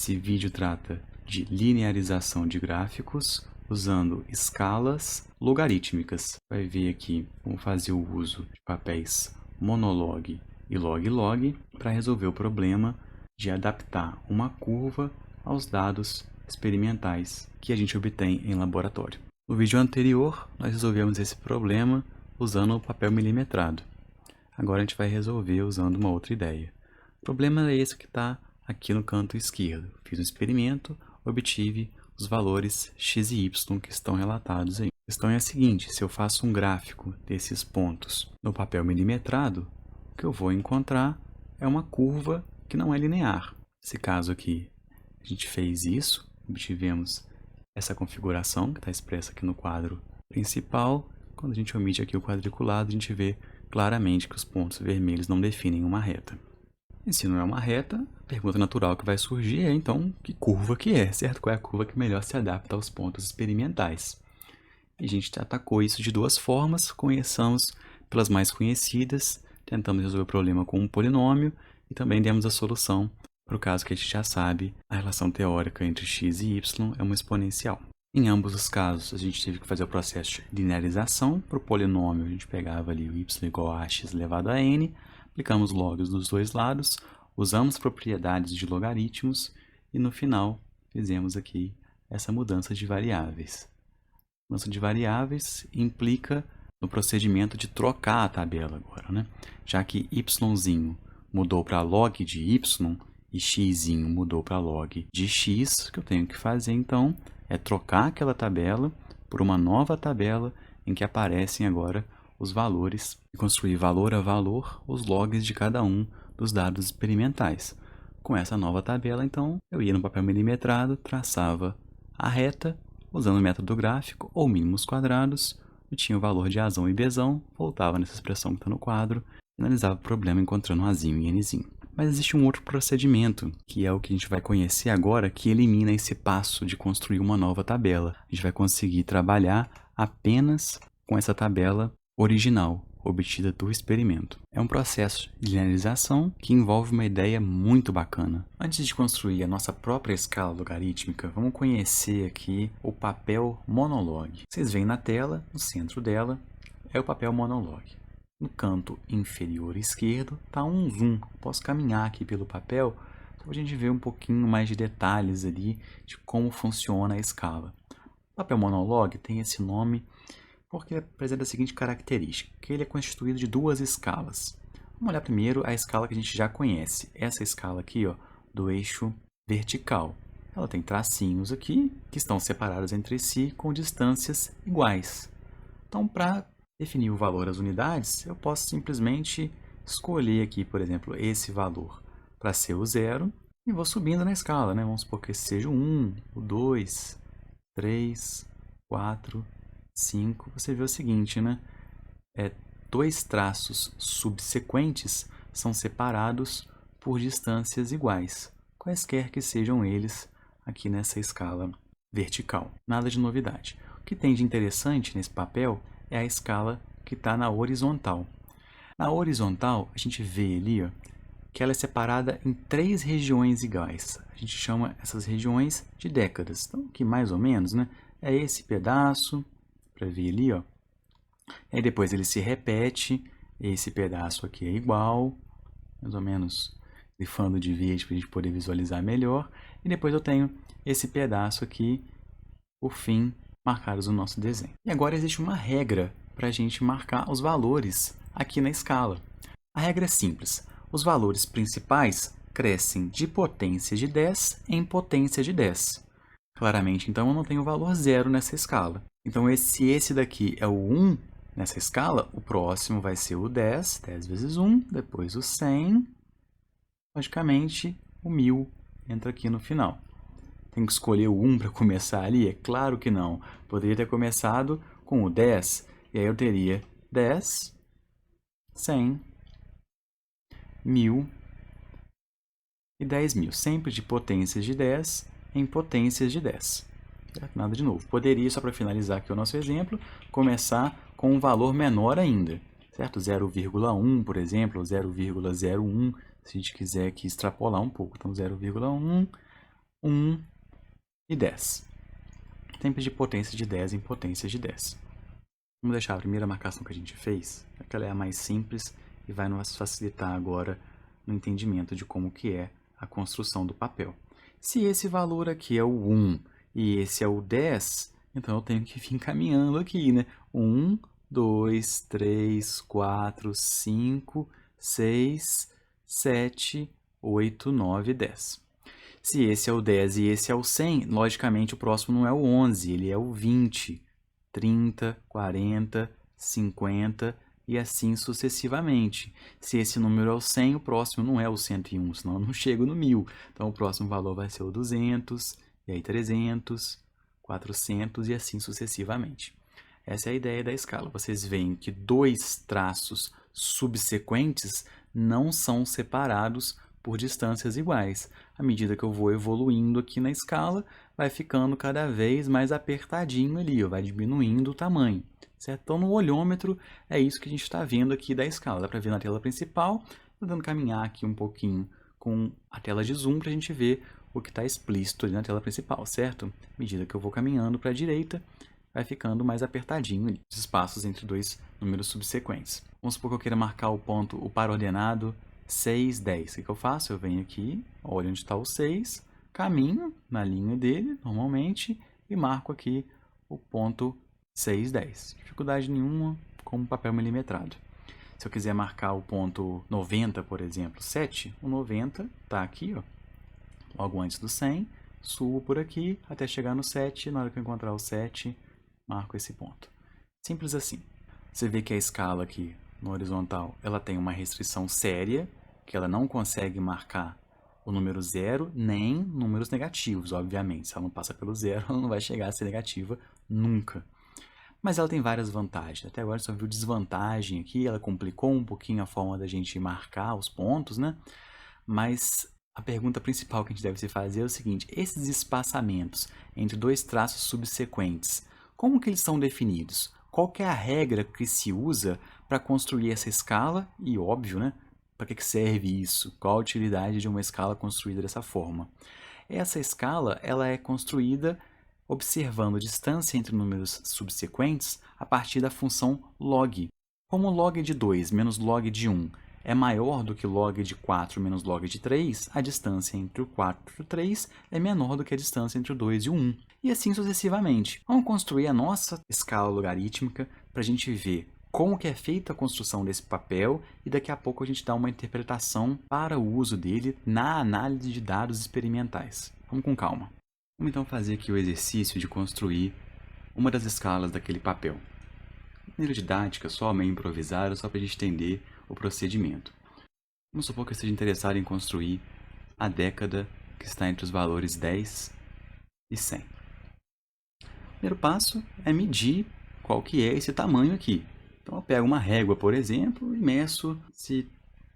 Esse vídeo trata de linearização de gráficos usando escalas logarítmicas. Vai ver aqui como fazer o uso de papéis monolog e log-log para resolver o problema de adaptar uma curva aos dados experimentais que a gente obtém em laboratório. No vídeo anterior, nós resolvemos esse problema usando o papel milimetrado. Agora a gente vai resolver usando uma outra ideia. O problema é esse que está aqui no canto esquerdo. Fiz um experimento, obtive os valores x e y que estão relatados aí. A questão é a seguinte: se eu faço um gráfico desses pontos no papel milimetrado, o que eu vou encontrar é uma curva que não é linear. Nesse caso aqui, a gente fez isso, obtivemos essa configuração que está expressa aqui no quadro principal. Quando a gente omite aqui o quadriculado, a gente vê claramente que os pontos vermelhos não definem uma reta. E se não é uma reta, a pergunta natural que vai surgir é, então, que curva que é, certo? Qual é a curva que melhor se adapta aos pontos experimentais? E a gente atacou isso de duas formas. Começamos pelas mais conhecidas, tentamos resolver o problema com um polinômio e também demos a solução para o caso que a gente já sabe, a relação teórica entre x e y é uma exponencial. Em ambos os casos, a gente teve que fazer o processo de linearização. Para o polinômio, a gente pegava ali o y igual a x elevado a n, aplicamos logs dos dois lados, usamos propriedades de logaritmos e no final fizemos aqui essa mudança de variáveis. Mudança de variáveis implica no procedimento de trocar a tabela agora, né? Já que y mudou para log de y e x mudou para log de x, o que eu tenho que fazer então é trocar aquela tabela por uma nova tabela em que aparecem agora os valores e construir valor a valor os logs de cada um dos dados experimentais. Com essa nova tabela, então, eu ia no papel milimetrado, traçava a reta, usando o método gráfico ou mínimos quadrados, eu tinha o valor de Azão e Bzão, voltava nessa expressão que está no quadro, e analisava o problema encontrando Azinho e Nzinho. Mas existe um outro procedimento, que é o que a gente vai conhecer agora, que elimina esse passo de construir uma nova tabela. A gente vai conseguir trabalhar apenas com essa tabela original, obtida do experimento. É um processo de linearização que envolve uma ideia muito bacana. Antes de construir a nossa própria escala logarítmica, vamos conhecer aqui o papel monolog. Vocês veem na tela, no centro dela, é o papel monolog. No canto inferior esquerdo está um zoom. Posso caminhar aqui pelo papel para a gente ver um pouquinho mais de detalhes ali de como funciona a escala. O papel monolog tem esse nome porque ele apresenta a seguinte característica, que ele é constituído de duas escalas. Vamos olhar primeiro a escala que a gente já conhece. Essa escala aqui, ó, do eixo vertical. Ela tem tracinhos aqui que estão separados entre si com distâncias iguais. Então, para definir o valor das unidades, eu posso simplesmente escolher aqui, por exemplo, esse valor para ser o 0 e vou subindo na escala, né? Vamos supor que esse seja o 1, o 2, 3, 4, 5. Você vê o seguinte, né? Dois traços subsequentes são separados por distâncias iguais, quaisquer que sejam eles aqui nessa escala vertical. Nada de novidade. O que tem de interessante nesse papel é a escala que está na horizontal. Na horizontal, a gente vê ali, ó, que ela é separada em 3 regiões iguais. A gente chama essas regiões de décadas. Então, aqui mais ou menos, né, é esse pedaço, para ver ali, ó. E aí depois ele se repete, esse pedaço aqui é igual, mais ou menos grifando de verde para a gente poder visualizar melhor. E depois eu tenho esse pedaço aqui, por fim, marcados no nosso desenho. E agora existe uma regra para a gente marcar os valores aqui na escala. A regra é simples. Os valores principais crescem de potência de 10 em potência de 10. Claramente, então, eu não tenho o valor 0 nessa escala. Então, se esse daqui é o 1 nessa escala, o próximo vai ser o 10, 10 vezes 1, depois o 100, logicamente, o 1000 entra aqui no final. Tem que escolher o 1 para começar ali? É claro que não. Poderia ter começado com o 10, e aí eu teria 10, 100, 1000 e 10.000. Sempre de potências de 10 em potências de 10. Nada de novo. Poderia, só para finalizar aqui o nosso exemplo, começar com um valor menor ainda. Certo? 0,1, por exemplo, ou 0,01, se a gente quiser aqui extrapolar um pouco. Então, 0,1, 1 e 10. Sempre de potência de 10 em potência de 10. Vamos deixar a primeira marcação que a gente fez, aquela é a mais simples e vai nos facilitar agora no entendimento de como que é a construção do papel. Se esse valor aqui é o 1 e esse é o 10, então eu tenho que vir caminhando aqui, né? 1, 2, 3, 4, 5, 6, 7, 8, 9, 10. Se esse é o 10 e esse é o 100, logicamente o próximo não é o 11, ele é o 20, 30, 40, 50 e assim sucessivamente. Se esse número é o 100, o próximo não é o 101, senão eu não chego no 1000. Então o próximo valor vai ser o 200, e aí 300, 400 e assim sucessivamente. Essa é a ideia da escala. Vocês veem que dois traços subsequentes não são separados por distâncias iguais. À medida que eu vou evoluindo aqui na escala, vai ficando cada vez mais apertadinho ali, ó, vai diminuindo o tamanho. Certo? Então, no olhômetro, é isso que a gente está vendo aqui da escala. Dá para ver na tela principal, tentando caminhar aqui um pouquinho com a tela de zoom para a gente ver o que está explícito ali na tela principal, certo? À medida que eu vou caminhando para a direita, vai ficando mais apertadinho ali, os espaços entre dois números subsequentes. Vamos supor que eu queira marcar o ponto, o par ordenado 6, 10. O que eu faço? Eu venho aqui, olho onde está o 6, caminho na linha dele, normalmente, e marco aqui o ponto 6, 10. Dificuldade nenhuma, como papel milimetrado. Se eu quiser marcar o ponto 90, por exemplo, 7, o 90 está aqui, ó, logo antes do 100, subo por aqui até chegar no 7, na hora que eu encontrar o 7, marco esse ponto. Simples assim. Você vê que a escala aqui no horizontal, ela tem uma restrição séria, que ela não consegue marcar o número 0, nem números negativos, obviamente. Se ela não passa pelo 0, ela não vai chegar a ser negativa nunca. Mas ela tem várias vantagens. Até agora só viu desvantagem aqui, ela complicou um pouquinho a forma da gente marcar os pontos, né? Mas a pergunta principal que a gente deve se fazer é o seguinte: esses espaçamentos entre dois traços subsequentes, como que eles são definidos? Qual que é a regra que se usa para construir essa escala? E óbvio, né? Para que serve isso? Qual a utilidade de uma escala construída dessa forma? Essa escala ela é construída observando a distância entre números subsequentes a partir da função log. Como log de 2 menos log de 1 é maior do que log de 4 menos log de 3, a distância entre o 4 e o 3 é menor do que a distância entre o 2 e o 1. E assim sucessivamente. Vamos construir a nossa escala logarítmica para a gente ver como que é feita a construção desse papel e daqui a pouco a gente dá uma interpretação para o uso dele na análise de dados experimentais. Vamos com calma. Vamos então fazer aqui o exercício de construir uma das escalas daquele papel. De maneira didática, só meio improvisada, só para a gente entender o procedimento. Vamos supor que eu esteja interessado em construir a década que está entre os valores 10 e 100. O primeiro passo é medir qual que é esse tamanho aqui. Então eu pego uma régua, por exemplo, e meço esse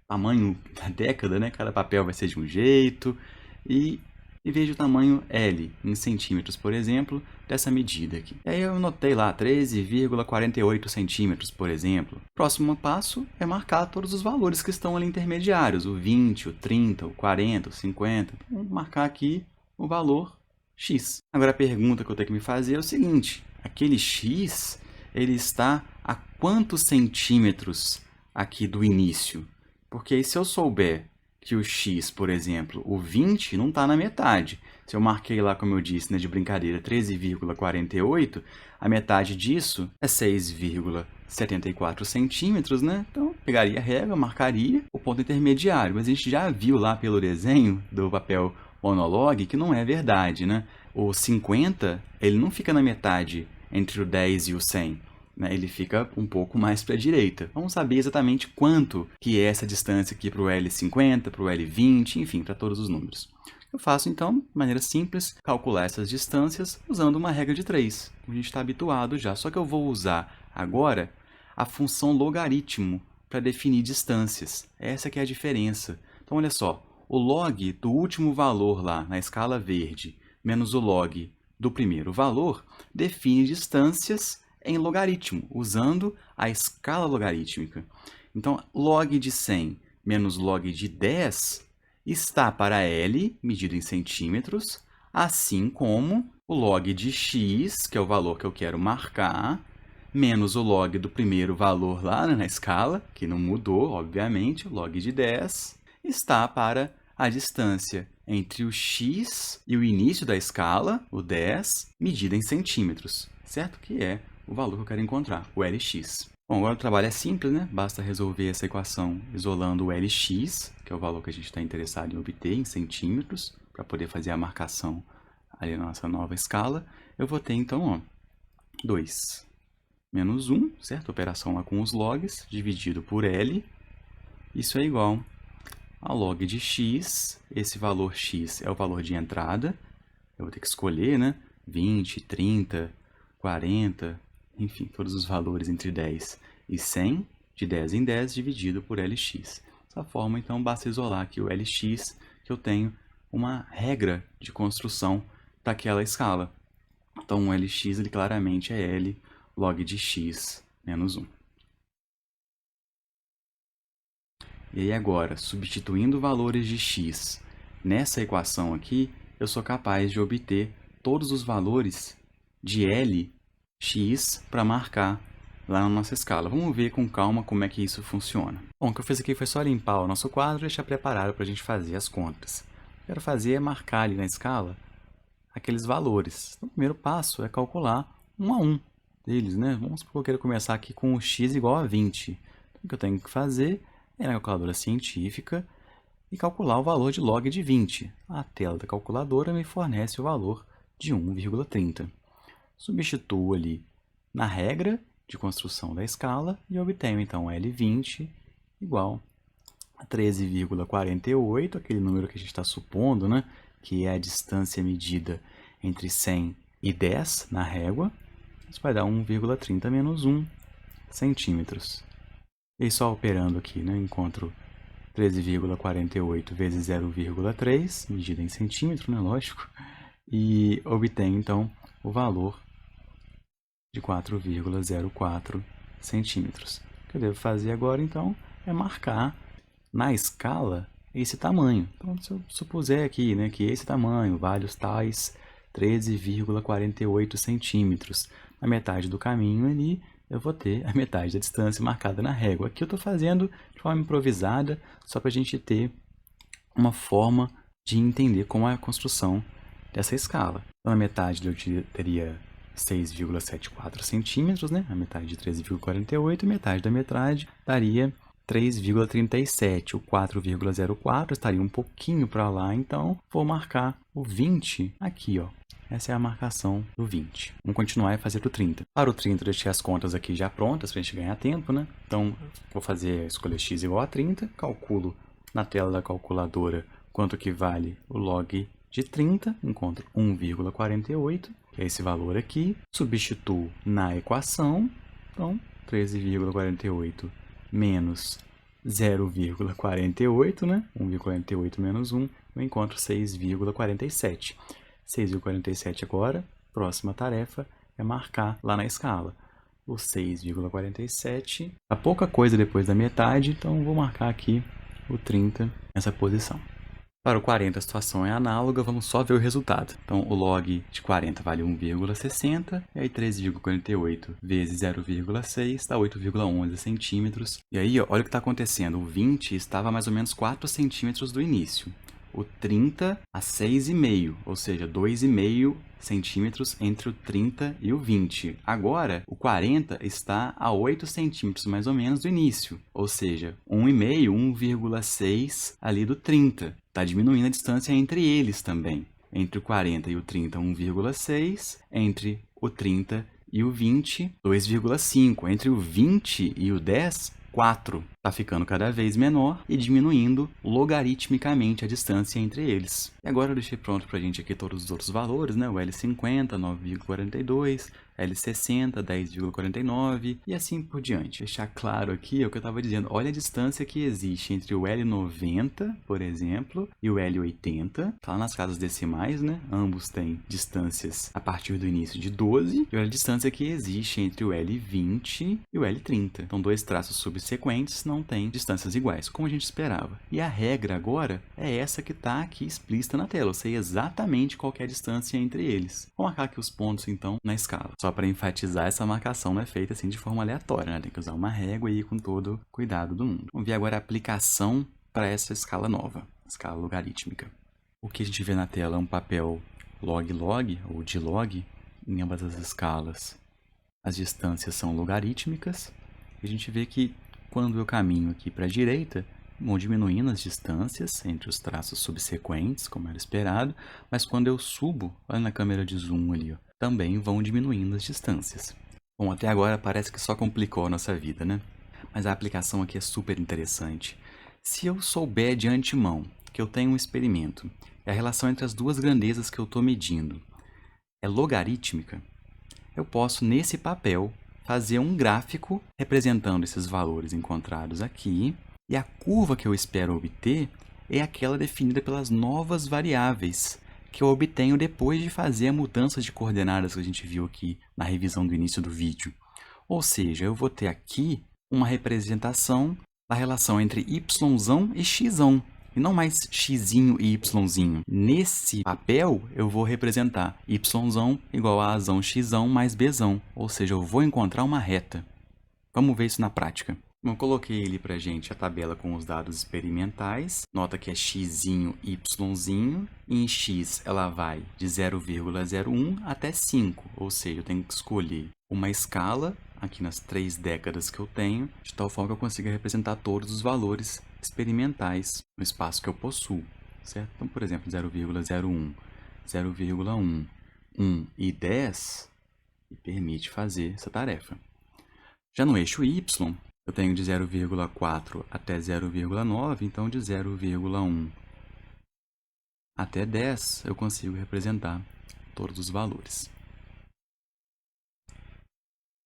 tamanho da década, né? Cada papel vai ser de um jeito, e vejo o tamanho L, em centímetros, por exemplo, dessa medida aqui. E aí eu notei lá 13,48 centímetros, por exemplo. Próximo passo é marcar todos os valores que estão ali intermediários, o 20, o 30, o 40, o 50. Então, vou marcar aqui o valor X. Agora a pergunta que eu tenho que me fazer é o seguinte: aquele X, ele está a quantos centímetros aqui do início? Porque aí se eu souber que o X, por exemplo, o 20 não está na metade. Se eu marquei lá, como eu disse, né, de brincadeira, 13,48, a metade disso é 6,74 centímetros, né? Então, eu pegaria a régua, marcaria o ponto intermediário. Mas a gente já viu lá pelo desenho do papel monologue que não é verdade, né? O 50, ele não fica na metade entre o 10 e o 100. Ele fica um pouco mais para a direita. Vamos saber exatamente quanto que é essa distância aqui para o L50, para o L20, enfim, para todos os números. Eu faço, então, de maneira simples, calcular essas distâncias usando uma regra de 3, como a gente está habituado já. Só que eu vou usar agora a função logaritmo para definir distâncias. Essa que é a diferença. Então, olha só, o log do último valor lá na escala verde menos o log do primeiro valor define distâncias em logaritmo, usando a escala logarítmica. Então, log de 100 menos log de 10 está para L, medido em centímetros, assim como o log de x, que é o valor que eu quero marcar, menos o log do primeiro valor lá na escala, que não mudou, obviamente, o log de 10, está para a distância entre o x e o início da escala, o 10, medida em centímetros, certo? Que é o valor que eu quero encontrar, o Lx. Bom, agora o trabalho é simples, né? Basta resolver essa equação isolando o Lx, que é o valor que a gente está interessado em obter em centímetros, para poder fazer a marcação ali na nossa nova escala. Eu vou ter, então, ó, 2 menos 1, certo? Operação lá com os logs, dividido por L. Isso é igual a log de x. Esse valor x é o valor de entrada. Eu vou ter que escolher, né? 20, 30, 40, enfim, todos os valores entre 10 e 100, de 10 em 10, dividido por Lx. Dessa forma, então, basta isolar aqui o Lx, que eu tenho uma regra de construção daquela escala. Então, o Lx ele claramente é L log de x menos 1. E aí agora, substituindo valores de x nessa equação aqui, eu sou capaz de obter todos os valores de Lx para marcar lá na nossa escala. Vamos ver com calma como é que isso funciona. Bom, o que eu fiz aqui foi só limpar o nosso quadro e deixar preparado para a gente fazer as contas. O que eu quero fazer é marcar ali na escala aqueles valores. Então, o primeiro passo é calcular um a um deles, né? Vamos supor que eu quero começar aqui com o x igual a 20. Então, o que eu tenho que fazer é ir na calculadora científica e calcular o valor de log de 20. A tela da calculadora me fornece o valor de 1,30. Substituo ali na regra de construção da escala e obtenho, então, L20 igual a 13,48, aquele número que a gente está supondo, né? Que é a distância medida entre 100 e 10 na régua. Isso vai dar 1,30 menos 1 centímetros. E só operando aqui, né, encontro 13,48 vezes 0,3, medida em centímetro, né, lógico, e obtenho, então, o valor de 4,04 centímetros. O que eu devo fazer agora, então, é marcar na escala esse tamanho. Então, se eu supuser aqui, né, que esse tamanho vale os tais 13,48 centímetros, na metade do caminho ali, eu vou ter a metade da distância marcada na régua. Aqui eu estou fazendo de forma improvisada, só para a gente ter uma forma de entender como é a construção dessa escala. Então, na metade eu teria 6,74 centímetros, né? A metade de 13,48, e metade da metade daria 3,37. O 4,04 estaria um pouquinho para lá, então vou marcar o 20 aqui, ó. Essa é a marcação do 20. Vamos continuar e fazer para o 30. Para o 30, eu deixei as contas aqui já prontas para a gente ganhar tempo, né? Então, vou fazer a escolha x igual a 30, calculo na tela da calculadora quanto que vale o log de 30, encontro 1,48, que é esse valor aqui, substituo na equação, então 13,48 menos 0,48, né? 1,48 menos 1, eu encontro 6,47. 6,47 agora, próxima tarefa é marcar lá na escala. O 6,47, há pouca coisa depois da metade, então vou marcar aqui o 30 nessa posição. Para o 40 a situação é análoga, vamos só ver o resultado. Então o log de 40 vale 1,60, e aí 13,48 vezes 0,6 dá 8,11 centímetros. E aí, ó, olha o que está acontecendo, o 20 estava a mais ou menos 4 centímetros do início. O 30 a 6,5, ou seja, 2,5 centímetros entre o 30 e o 20. Agora, o 40 está a 8 centímetros mais ou menos do início, ou seja, 1,5, 1,6 ali do 30. Está diminuindo a distância entre eles também. Entre o 40 e o 30, 1,6. Entre o 30 e o 20, 2,5. Entre o 20 e o 10, 4. Está ficando cada vez menor e diminuindo logaritmicamente a distância entre eles. E agora eu deixei pronto para a gente aqui todos os outros valores, né? O L50, 9,42, L60, 10,49 e assim por diante. Deixar claro aqui o que eu estava dizendo. Olha a distância que existe entre o L90, por exemplo, e o L80. Está lá nas casas decimais, né? Ambos têm distâncias a partir do início de 12. E olha a distância que existe entre o L20 e o L30. Então, dois traços subsequentes não não tem distâncias iguais, como a gente esperava. E a regra agora é essa que está aqui explícita na tela. Eu sei exatamente qual que é a distância entre eles. Vou marcar aqui os pontos, então, na escala. Só para enfatizar, essa marcação não é feita assim de forma aleatória, né? Tem que usar uma régua e ir com todo o cuidado do mundo. Vamos ver agora a aplicação para essa escala nova, escala logarítmica. O que a gente vê na tela é um papel log-log, ou de log, em ambas as escalas. As distâncias são logarítmicas. E a gente vê que quando eu caminho aqui para a direita, vão diminuindo as distâncias entre os traços subsequentes, como era esperado, mas quando eu subo, olha na câmera de zoom ali, ó, também vão diminuindo as distâncias. Bom, até agora parece que só complicou a nossa vida, né? Mas a aplicação aqui é super interessante. Se eu souber de antemão que eu tenho um experimento e a relação entre as duas grandezas que eu estou medindo é logarítmica, eu posso, nesse papel, fazer um gráfico representando esses valores encontrados aqui, e a curva que eu espero obter é aquela definida pelas novas variáveis que eu obtenho depois de fazer a mudança de coordenadas que a gente viu aqui na revisão do início do vídeo. Ou seja, eu vou ter aqui uma representação da relação entre y e x, e não mais x e y. Nesse papel, eu vou representar y igual a x mais b, ou seja, eu vou encontrar uma reta. Vamos ver isso na prática. Eu coloquei ali para a gente a tabela com os dados experimentais. Nota que é x, y. Em x, ela vai de 0,01 até 5, ou seja, eu tenho que escolher uma escala aqui nas 3 décadas que eu tenho, de tal forma que eu consiga representar todos os valores experimentais no espaço que eu possuo, certo? Então, por exemplo, 0,01, 0,1, 1 e 10 me permite fazer essa tarefa. Já no eixo y, eu tenho de 0,4 até 0,9, então de 0,1 até 10 eu consigo representar todos os valores.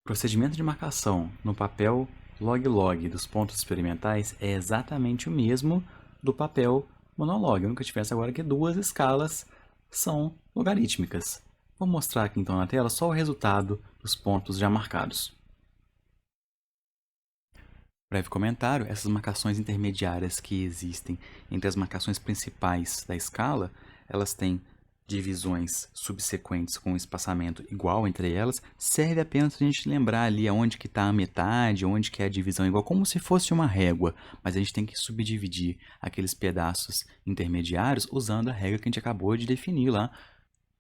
O procedimento de marcação no papel log-log dos pontos experimentais é exatamente o mesmo do papel monolog. A única diferença agora é que duas escalas são logarítmicas. Vou mostrar aqui então na tela só o resultado dos pontos já marcados. Breve comentário: essas marcações intermediárias que existem entre as marcações principais da escala, elas têm divisões subsequentes com espaçamento igual entre elas, serve apenas para a gente lembrar ali aonde que está a metade, onde que é a divisão igual, como se fosse uma régua, mas a gente tem que subdividir aqueles pedaços intermediários usando a regra que a gente acabou de definir lá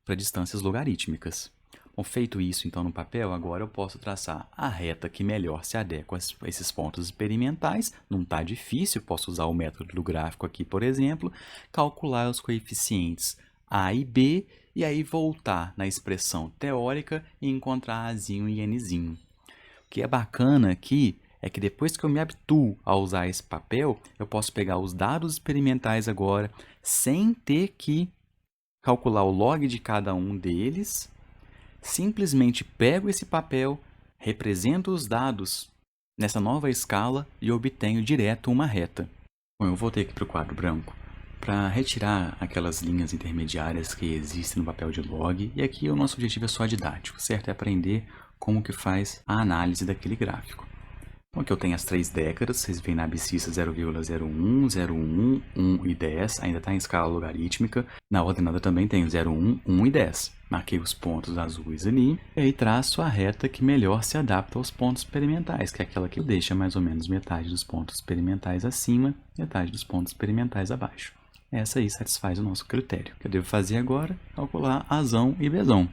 para distâncias logarítmicas. Bom, feito isso então no papel, agora eu posso traçar a reta que melhor se adequa a esses pontos experimentais. Não está difícil, posso usar o método do gráfico aqui, por exemplo, calcular os coeficientes A e B, e aí voltar na expressão teórica e encontrar Azinho e Nzinho. O que é bacana aqui é que depois que eu me habituo a usar esse papel, eu posso pegar os dados experimentais agora, sem ter que calcular o log de cada um deles, simplesmente pego esse papel, represento os dados nessa nova escala e obtenho direto uma reta. Bom, eu voltei aqui para o quadro branco para retirar aquelas linhas intermediárias que existem no papel de log, e aqui o nosso objetivo é só didático, certo? É aprender como que faz a análise daquele gráfico. Então aqui eu tenho as 3 décadas, vocês veem na abscissa 0,01, 01, 1 e 10, ainda está em escala logarítmica. Na ordenada também tenho 01, 1 e 10. Marquei os pontos azuis ali, e aí traço a reta que melhor se adapta aos pontos experimentais, que é aquela que deixa mais ou menos metade dos pontos experimentais acima, metade dos pontos experimentais abaixo. Essa aí satisfaz o nosso critério. O que eu devo fazer agora? Calcular Azão e Bzão.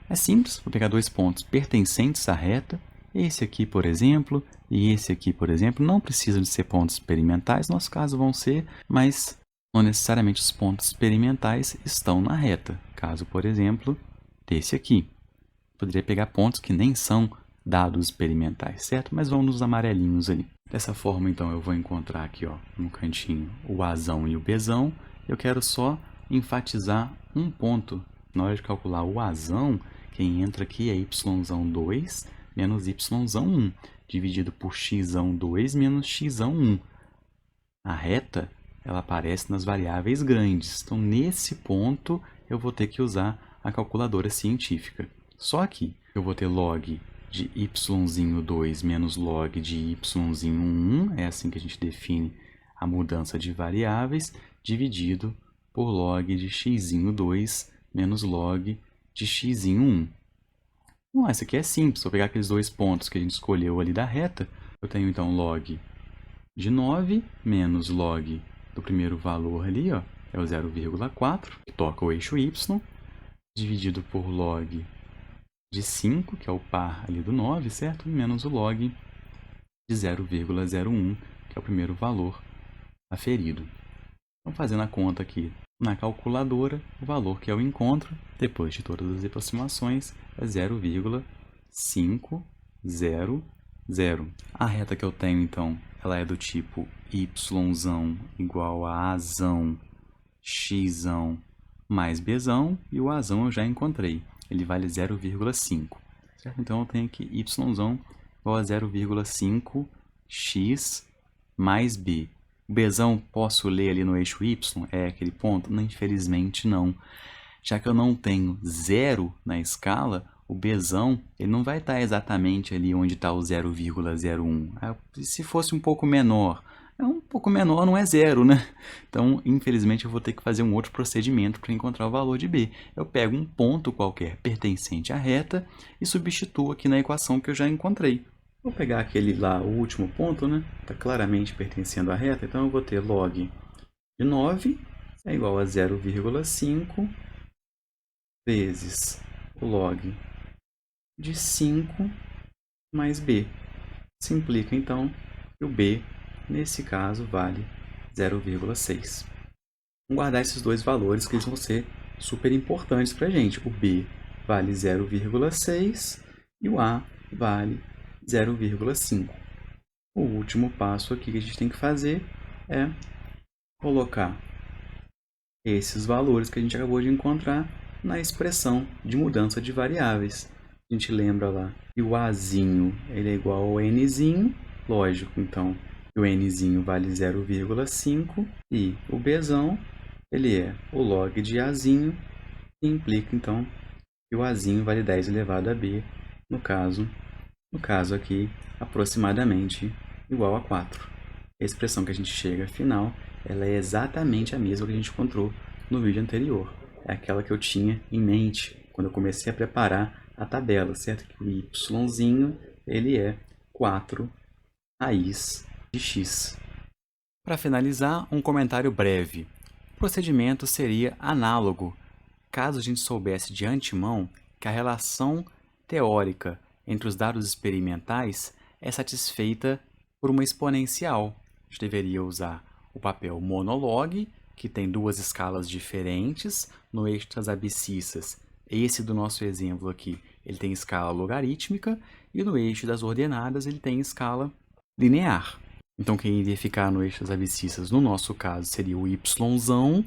É simples, vou pegar 2 pontos pertencentes à reta, esse aqui, por exemplo, e esse aqui, por exemplo, não precisam de ser pontos experimentais, no nosso caso vão ser, mas não necessariamente os pontos experimentais estão na reta. Caso, por exemplo, desse aqui. Poderia pegar pontos que nem são dados experimentais, certo? Mas vão nos amarelinhos ali. Dessa forma, então, eu vou encontrar aqui, ó, no cantinho, o Azão e o Bzão. Eu quero só enfatizar um ponto. Na hora de calcular o Azão, quem entra aqui é y2 menos y1, dividido por x2 menos x1. A reta, ela aparece nas variáveis grandes. Então, nesse ponto, eu vou ter que usar a calculadora científica. Só que eu vou ter log de y2 menos log de y1, é assim que a gente define a mudança de variáveis, dividido por log de x2 menos log de x1. Bom, essa aqui é simples, vou pegar aqueles dois pontos que a gente escolheu ali da reta, eu tenho então log de 9 menos log do primeiro valor ali, ó, é o 0,4, que toca o eixo y, dividido por log de 5, que é o par ali do 9, certo? Menos o log de 0,01, que é o primeiro valor aferido. Então, fazendo a conta aqui na calculadora, o valor que eu encontro, depois de todas as aproximações, é 0,500. A reta que eu tenho, então, ela é do tipo y igual a azão, x mais b, e o azão eu já encontrei. Ele vale 0,5. Então, eu tenho aqui y igual a 0,5x mais b. O bzão posso ler ali no eixo y? É aquele ponto? Não, infelizmente não. Já que eu não tenho zero na escala, o bzão ele não vai estar exatamente ali onde está o 0,01. Se fosse um pouco menor não é zero, né? Então, infelizmente, eu vou ter que fazer um outro procedimento para encontrar o valor de b. Eu pego um ponto qualquer pertencente à reta e substituo aqui na equação que eu já encontrei. Vou pegar aquele lá, o último ponto, né? Está claramente pertencendo à reta, então eu vou ter log de 9 é igual a 0,5 vezes o log de 5 mais b. Simplifica, então, que o b, nesse caso, vale 0,6. Vamos guardar esses dois valores, que eles vão ser super importantes para a gente. O b vale 0,6 e o a vale 0,5. O último passo aqui que a gente tem que fazer é colocar esses valores que a gente acabou de encontrar na expressão de mudança de variáveis. A gente lembra lá que o azinho ele é igual ao nzinho, lógico, então o nzinho vale 0,5 e o bzão ele é o log de azinho, que implica então que o azinho vale 10 elevado a b, no caso aqui, aproximadamente igual a 4. A expressão que a gente chega final, ela é exatamente a mesma que a gente encontrou no vídeo anterior. É aquela que eu tinha em mente quando eu comecei a preparar a tabela, certo? Que o yzinho, ele é 4 raiz de x. Para finalizar, um comentário breve. O procedimento seria análogo, caso a gente soubesse de antemão que a relação teórica entre os dados experimentais é satisfeita por uma exponencial. A gente deveria usar o papel monolog, que tem duas escalas diferentes no eixo das abscissas. Esse do nosso exemplo aqui, ele tem escala logarítmica, e no eixo das ordenadas ele tem escala linear. Então, quem iria ficar no eixo das abscissas, no nosso caso, seria o yzão,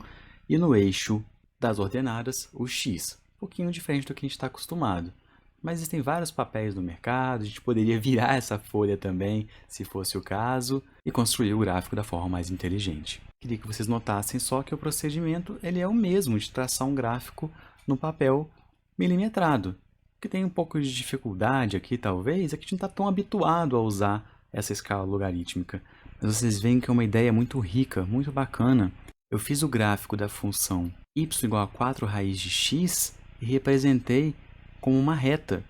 e no eixo das ordenadas, o x. Um pouquinho diferente do que a gente está acostumado. Mas existem vários papéis no mercado, a gente poderia virar essa folha também, se fosse o caso, e construir o gráfico da forma mais inteligente. Queria que vocês notassem só que o procedimento ele é o mesmo de traçar um gráfico no papel milimetrado. O que tem um pouco de dificuldade aqui, talvez, é que a gente não está tão habituado a usar essa escala logarítmica. Mas vocês veem que é uma ideia muito rica, muito bacana. Eu fiz o gráfico da função y igual a 4 raiz de x e representei como uma reta.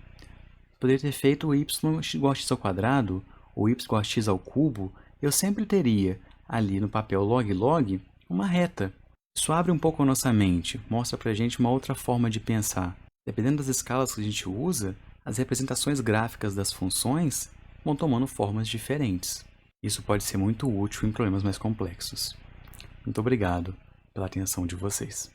Poderia ter feito o y igual a x ao quadrado, ou y igual a x ao cubo, eu sempre teria ali no papel log uma reta. Isso abre um pouco a nossa mente, mostra pra gente uma outra forma de pensar. Dependendo das escalas que a gente usa, as representações gráficas das funções vão tomando formas diferentes. Isso pode ser muito útil em problemas mais complexos. Muito obrigado pela atenção de vocês.